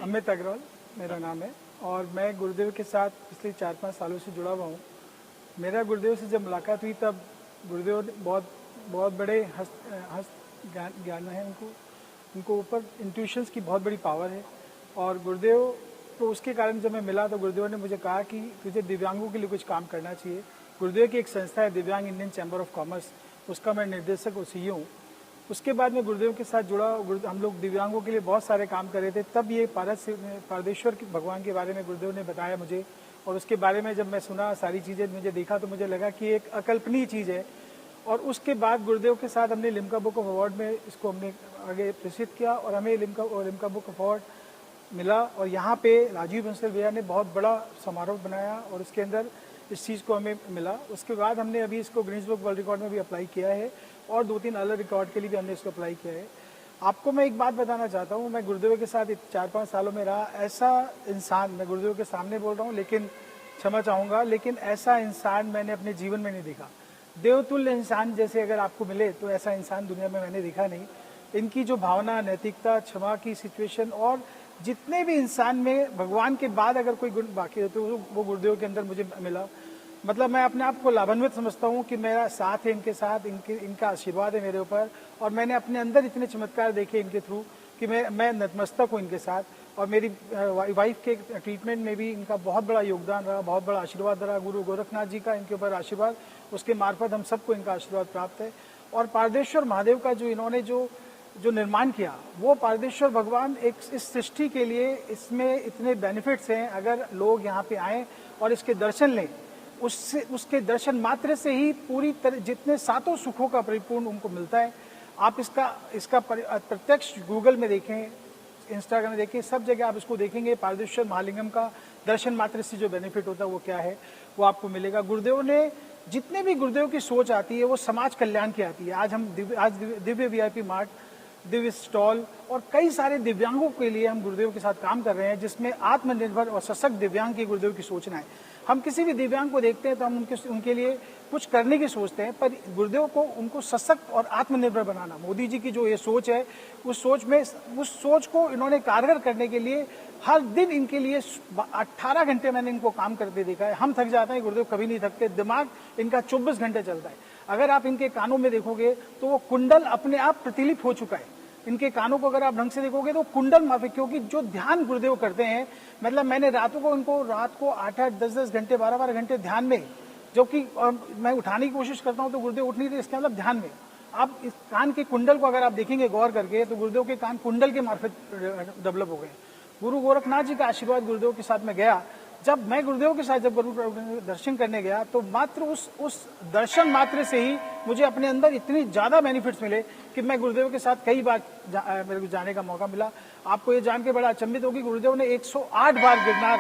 अमित अग्रवाल मेरा नाम है और मैं गुरुदेव के साथ पिछले 4-5 सालों से जुड़ा हुआ हूँ। मेरा गुरुदेव से जब मुलाकात हुई तब गुरुदेव ने बहुत बड़े हस्त ज्ञान है उनको ऊपर इंट्यूशंस की बहुत बड़ी पावर है। और गुरुदेव तो उसके कारण जब मैं मिला तो गुरुदेव ने मुझे कहा कि तुझे दिव्यांगों के लिए कुछ काम करना चाहिए। गुरुदेव की एक संस्था है दिव्यांग इंडियन चैम्बर ऑफ कॉमर्स, उसका मैं निर्देशक और CEO हूँ। उसके बाद मैं गुरुदेव के साथ जुड़ा, हम लोग दिव्यांगों के लिए बहुत सारे काम कर रहे थे। तब ये पारदेश्वर भगवान के बारे में गुरुदेव ने बताया मुझे, और उसके बारे में जब मैं सुना, सारी चीज़ें मुझे देखा तो मुझे लगा कि एक अकल्पनीय चीज़ है। और उसके बाद गुरुदेव के साथ हमने लिम्का बुक ऑफ अवार्ड में इसको हमने आगे प्रेषित किया और हमें लिम्का बुक ऑफ अवार्ड मिला। और यहाँ पे राजीव बंसल भैया ने बहुत बड़ा समारोह बनाया और उसके अंदर इस चीज़ को हमें मिला। उसके बाद हमने अभी इसको गिनीज बुक वर्ल्ड रिकॉर्ड में भी अप्लाई किया है और 2-3 अलग रिकॉर्ड के लिए भी हमने इसको अप्लाई किया है। आपको मैं एक बात बताना चाहता हूँ, मैं गुरुदेव के साथ 4-5 सालों में रहा। ऐसा इंसान, मैं गुरुदेव के सामने बोल रहा हूँ लेकिन क्षमा चाहूँगा, लेकिन ऐसा इंसान मैंने अपने जीवन में नहीं देखा। देवतुल्य इंसान जैसे अगर आपको मिले तो ऐसा इंसान दुनिया में मैंने देखा नहीं। इनकी जो भावना, नैतिकता, क्षमा की सिचुएशन और जितने भी इंसान में भगवान के बाद अगर कोई गुण बाकी होते वो गुरुदेव के अंदर मुझे मिला। मतलब मैं अपने आप को लाभान्वित समझता हूँ कि मेरा साथ है इनके साथ, इनका आशीर्वाद है मेरे ऊपर। और मैंने अपने अंदर इतने चमत्कार देखे इनके थ्रू कि मैं नतमस्तक हूँ इनके साथ। और मेरी वाइफ के ट्रीटमेंट में भी इनका बहुत बड़ा योगदान रहा, बहुत बड़ा आशीर्वाद रहा। गुरु गोरखनाथ जी का इनके ऊपर आशीर्वाद, उसके मार्फत हम सबको इनका आशीर्वाद प्राप्त है। और पारदेश्वर महादेव का जो इन्होंने जो निर्माण किया, वो पारदेश्वर भगवान एक इस सृष्टि के लिए, इसमें इतने बेनिफिट्स हैं। अगर लोग यहाँ पे आएँ और इसके दर्शन लें, उसके दर्शन मात्र से ही पूरी तरह जितने 7 सुखों का परिपूर्ण उनको मिलता है। आप इसका प्रत्यक्ष गूगल में देखें, इंस्टाग्राम में देखें, सब जगह आप इसको देखेंगे। पारदेश्वर महालिंगम का दर्शन मात्र से जो बेनिफिट होता है वो क्या है, वो आपको मिलेगा। गुरुदेव ने जितने भी गुरुदेव की सोच आती है वो समाज कल्याण की आती है। आज Divya VIP mart, Divya stall और कई सारे दिव्यांगों के लिए हम गुरुदेव के साथ काम कर रहे हैं, जिसमें आत्मनिर्भर और सशक्त दिव्यांग की गुरुदेव की सोचना है। हम किसी भी दिव्यांग को देखते हैं तो हम उनके लिए कुछ करने की सोचते हैं, पर गुरुदेव को उनको सशक्त और आत्मनिर्भर बनाना, मोदी जी की जो ये सोच है, उस सोच को इन्होंने कारगर करने के लिए हर दिन इनके लिए 18 घंटे मैंने इनको काम करते देखा है। हम थक जाते हैं, गुरुदेव कभी नहीं थकते। दिमाग इनका 24 घंटे चलता है। अगर आप इनके कानों में देखोगे तो वो कुंडल अपने आप प्रतिलिप हो चुका है। इनके कानों को अगर आप ढंग से देखोगे तो कुंडल माफिक, क्योंकि जो ध्यान गुरुदेव करते हैं, मतलब मैंने रात को 8-8, 10-10 घंटे, 12-12 घंटे ध्यान में, जो कि मैं उठाने की कोशिश करता हूं तो गुरुदेव उठ नहीं रहे। इसका मतलब ध्यान में आप इस कान के कुंडल को अगर आप देखेंगे गौर करके तो गुरुदेव के कान कुंडल के मार्फत डेवलप हो गए। गुरु गोरखनाथ जी का आशीर्वाद गुरुदेव के साथ में गया। जब मैं गुरुदेव के साथ जब गुरु दर्शन करने गया तो मात्र उस दर्शन मात्र से ही मुझे अपने अंदर इतनी ज्यादा बेनिफिट्स मिले कि मैं गुरुदेव के साथ कई बार मेरे को जाने का मौका मिला। आपको ये जान के बड़ा अचंभित होगी, गुरुदेव ने 108 बार गिरनार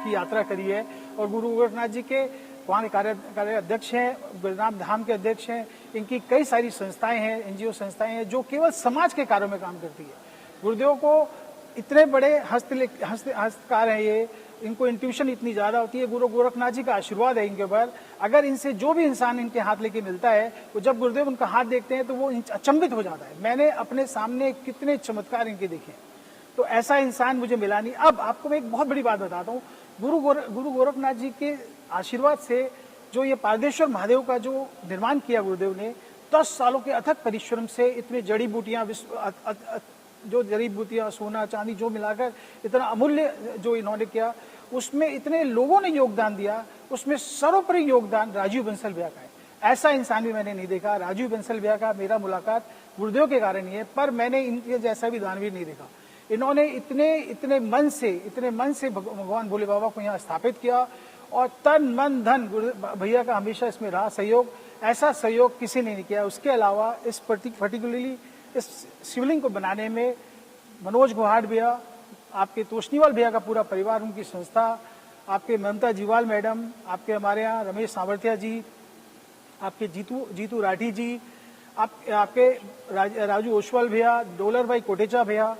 की यात्रा करी है। और गुरु गोरखनाथ जी के वहाँ कार्य अध्यक्ष हैं, गुरुनाम धाम के अध्यक्ष हैं। इनकी कई सारी संस्थाएं हैं, NGO संस्थाएं हैं जो केवल समाज के कार्यों में काम करती है। गुरुदेव को इतने बड़े हस्तकार हैं ये, इनको इंट्यूशन इतनी ज्यादा होती है। गुरु गोरखनाथ जी का आशीर्वाद है इनके ऊपर। अगर इनसे जो भी इंसान इनके हाथ लेके मिलता है, वो जब गुरुदेव उनका हाथ देखते हैं तो वो अचंभित हो जाता है। मैंने अपने सामने कितने चमत्कार इनके देखे, तो ऐसा इंसान मुझे मिला नहीं। अब आपको मैं एक बहुत बड़ी बात बताता हूँ। गुरु गोरखनाथ जी के आशीर्वाद से जो ये पारदेश्वर महादेव का जो निर्माण किया गुरुदेव ने, 10 सालों के अथक परिश्रम से, इतने जड़ी बूटियां, सोना चांदी जो मिलाकर इतना अमूल्य जो इन्होंने किया, उसमें इतने लोगों ने योगदान दिया। उसमें सर्वोपरि योगदान राजीव बंसल भैया का है। ऐसा इंसान भी मैंने नहीं देखा। राजीव बंसल भैया का मेरा मुलाकात गुरुदेव के कारण ही है, पर मैंने इनके जैसा भी दानवीर नहीं देखा। इन्होंने इतने मन से भगवान भोले बाबा को यहाँ स्थापित किया और तन मन धन भैया का हमेशा इसमें रहा सहयोग। ऐसा सहयोग किसी ने नहीं किया। उसके अलावा इस पर्टिकुलरली इस शिवलिंग को बनाने में मनोज गुहाड़ भैया, आपके तोशनीवाल भैया का पूरा परिवार, उनकी संस्था, आपके ममता जीवाल मैडम, आपके हमारे यहाँ रमेश सावरतिया जी, आपके जीतू राठी जी, आपके राजू ओसवाल भैया, डोलर भाई कोटेचा भैया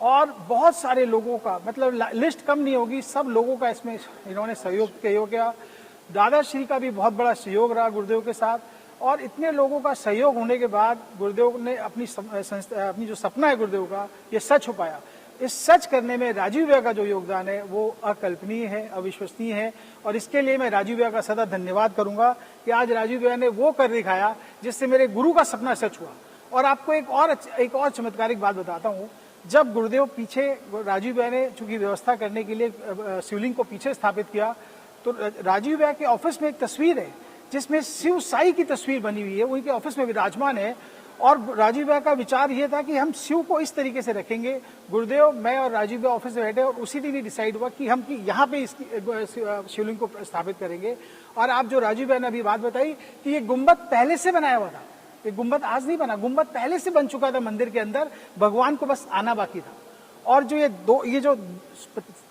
और बहुत सारे लोगों का, मतलब लिस्ट कम नहीं होगी, सब लोगों का इसमें इन्होंने सहयोग किया। दादाश्री का भी बहुत बड़ा सहयोग रहा गुरुदेव के साथ। और इतने लोगों का सहयोग होने के बाद गुरुदेव ने अपनी जो सपना है गुरुदेव का, ये सच हो पाया। इस सच करने में राजीव भैया का जो योगदान है वो अकल्पनीय है, अविश्वसनीय है। और इसके लिए मैं राजीव भैया का सदा धन्यवाद करूंगा कि आज राजीव भैया ने वो कर दिखाया जिससे मेरे गुरु का सपना सच हुआ। और आपको एक और चमत्कारिक बात बताता हूँ। जब गुरुदेव पीछे, राजीव भैया ने चूंकि व्यवस्था करने के लिए शिवलिंग को पीछे स्थापित किया, तो राजीव भैया के ऑफिस में एक तस्वीर है जिसमें शिव साई की तस्वीर बनी हुई है, उनके ऑफिस में विराजमान है। और राजीव भैया का विचार ये था कि हम शिव को इस तरीके से रखेंगे। गुरुदेव, मैं और राजीव भैया ऑफिस में बैठे और उसी दिन ही डिसाइड हुआ कि हम यहाँ पे इसकी शिवलिंग को स्थापित करेंगे। और आप जो राजीव भैया ने अभी बात बताई कि ये गुम्बद पहले से बनाया हुआ था, ये गुम्बद आज नहीं बना, गुम्बद पहले से बन चुका था मंदिर के अंदर, भगवान को बस आना बाकी था। और जो ये जो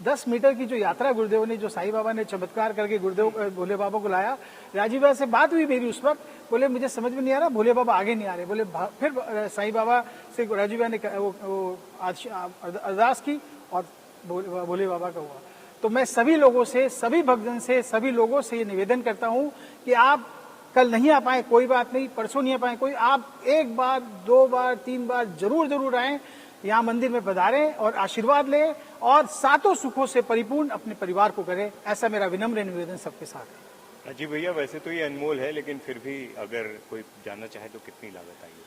10 मीटर की जो यात्रा गुरुदेव ने, जो साईं बाबा ने चमत्कार करके गुरुदेव भोले बाबा को लाया, राजीव बाबा से बात हुई मेरी उस वक्त, बोले मुझे समझ में नहीं आ रहा, भोले बाबा आगे नहीं आ रहे। बोले फिर साईं बाबा से राजीव बाबा ने वो अरदास की और भोले बाबा का हुआ। तो मैं सभी लोगों से, सभी भक्तजन से, सभी लोगों से ये निवेदन करता हूँ कि आप कल नहीं आ पाए कोई बात नहीं, परसों नहीं आ पाए कोई, आप 1 बार 2 बार 3 बार जरूर आए, यहाँ मंदिर में पधारें और आशीर्वाद लें और सातों सुखों से परिपूर्ण अपने परिवार को करें। ऐसा मेरा विनम्र निवेदन सबके साथ है। राजीव भैया, वैसे तो ये अनमोल है, लेकिन फिर भी अगर कोई जानना चाहे तो कितनी लागत आएगी?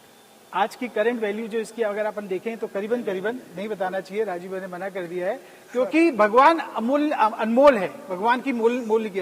आज की करंट वैल्यू जो इसकी अगर अपन देखें तो करीबन नहीं बताना चाहिए, राजीव भाई ने मना कर दिया है, क्योंकि भगवान अनमोल है, भगवान की मूल्य की